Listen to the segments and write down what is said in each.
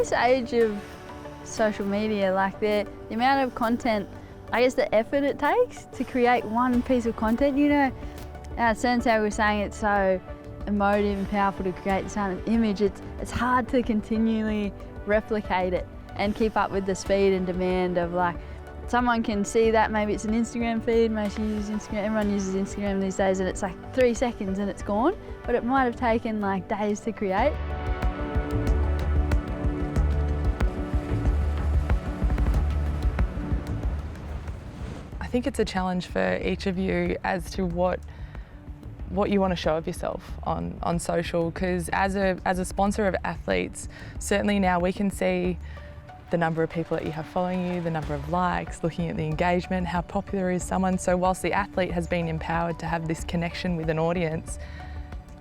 this age of social media, like the amount of content, I guess the effort it takes to create one piece of content, you know, since I was saying it's so emotive and powerful to create this kind of image, it's hard to continually replicate it and keep up with the speed and demand of, like, someone can see that, maybe it's an Instagram feed, maybe you use Instagram, everyone uses Instagram these days, and it's like 3 seconds and it's gone, but it might have taken like days to create. I think it's a challenge for each of you as to what you want to show of yourself on social, because as a sponsor of athletes, certainly now we can see the number of people that you have following you, the number of likes, looking at the engagement, how popular is someone. So whilst the athlete has been empowered to have this connection with an audience,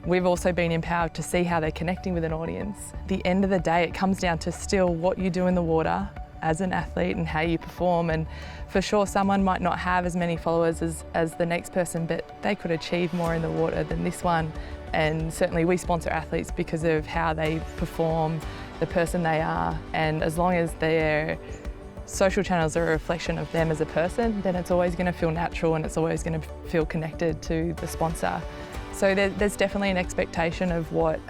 we've also been empowered to see how they're connecting with an audience. At the end of the day, it comes down to still what you do in the water as an athlete and how you perform. And for sure, someone might not have as many followers as the next person, but they could achieve more in the water than this one. And certainly we sponsor athletes because of how they perform, the person they are, and as long as their social channels are a reflection of them as a person, then it's always going to feel natural and it's always going to feel connected to the sponsor. So there's definitely an expectation of what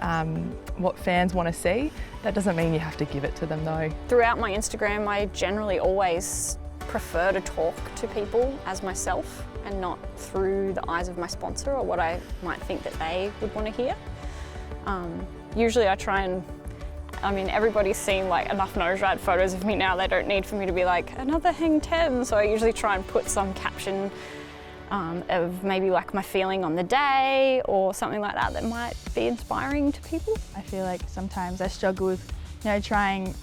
fans want to see. That doesn't mean you have to give it to them though. Throughout my Instagram, I generally always prefer to talk to people as myself and not through the eyes of my sponsor or what I might think that they would want to hear. Usually I try and, everybody's seen like enough nose ride photos of me now, they don't need for me to be like, another hang 10. So I usually try and put some caption of maybe like my feeling on the day or something like that that might be inspiring to people. I feel like sometimes I struggle with, trying,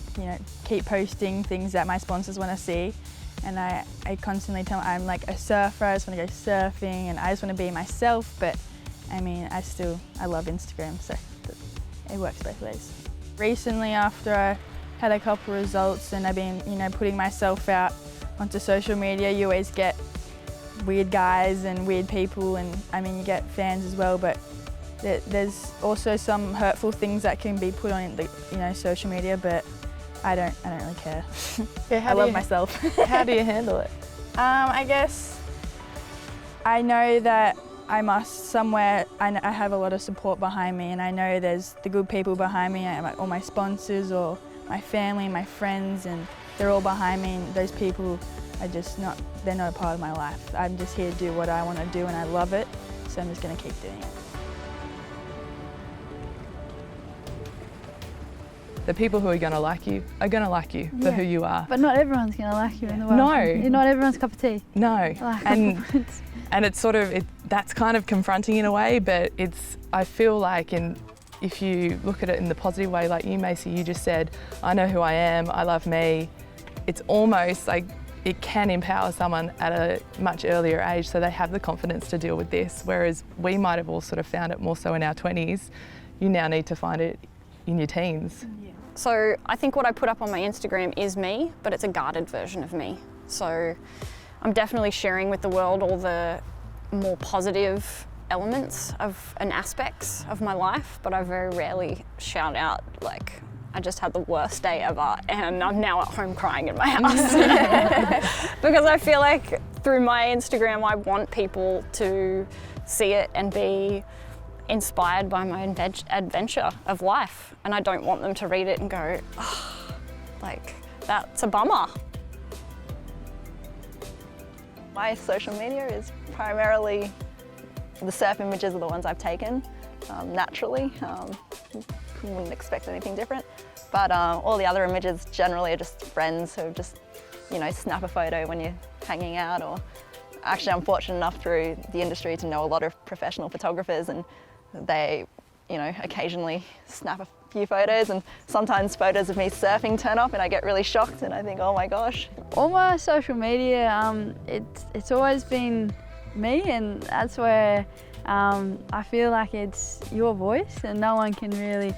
keep posting things that my sponsors want to see. And I constantly tell them I'm like a surfer, I just want to go surfing and I just want to be myself, but I love Instagram, so it works both ways. Recently, after I had a couple results and I've been, putting myself out onto social media, you always get weird guys and weird people, and you get fans as well, but there's also some hurtful things that can be put on the, social media, but I don't really care. I love myself. How do you handle it? I guess I know that I must somewhere, I have a lot of support behind me, and I know there's the good people behind me, all my sponsors or my family, my friends, and they're all behind me, and those people are they're not a part of my life. I'm just here to do what I want to do and I love it, so I'm just going to keep doing it. The people who are going to like you are going to like you for who you are. But not everyone's going to like you in the world. No. You're not everyone's cup of tea. No. And it's sort of, that's kind of confronting in a way, but I feel like if you look at it in the positive way, like you, Macy, you just said, I know who I am, I love me. It's almost like it can empower someone at a much earlier age so they have the confidence to deal with this, whereas we might have all sort of found it more so in our 20s. You now need to find it in your teens. Yeah. So I think what I put up on my Instagram is me, but it's a guarded version of me. So I'm definitely sharing with the world all the more positive elements of and aspects of my life, but I very rarely shout out like, I just had the worst day ever and I'm now at home crying in my house. Because I feel like through my Instagram, I want people to see it and be inspired by my adventure of life. And I don't want them to read it and go, oh, like, that's a bummer. My social media is primarily the surf images are the ones I've taken naturally. Wouldn't expect anything different. But all the other images generally are just friends who just, snap a photo when you're hanging out, or actually I'm fortunate enough through the industry to know a lot of professional photographers, and they, occasionally snap a few photos, and sometimes photos of me surfing turn up and I get really shocked and I think, oh my gosh. All my social media, it's always been me, and that's where I feel like it's your voice and no one can really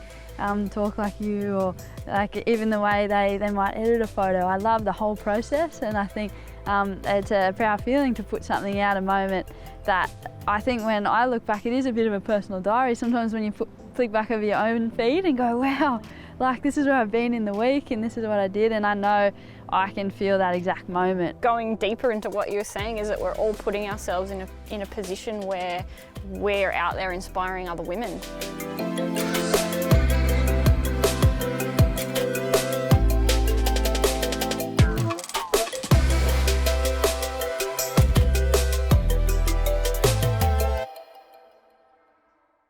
talk like you, or like even the way they might edit a photo. I love the whole process, and I think it's a proud feeling to put something out, a moment that I think when I look back, it is a bit of a personal diary. Sometimes when you flick back over your own feed and go, wow, like this is where I've been in the week and this is what I did, and I know I can feel that exact moment. Going deeper into what you were saying is that we're all putting ourselves in a position where we're out there inspiring other women.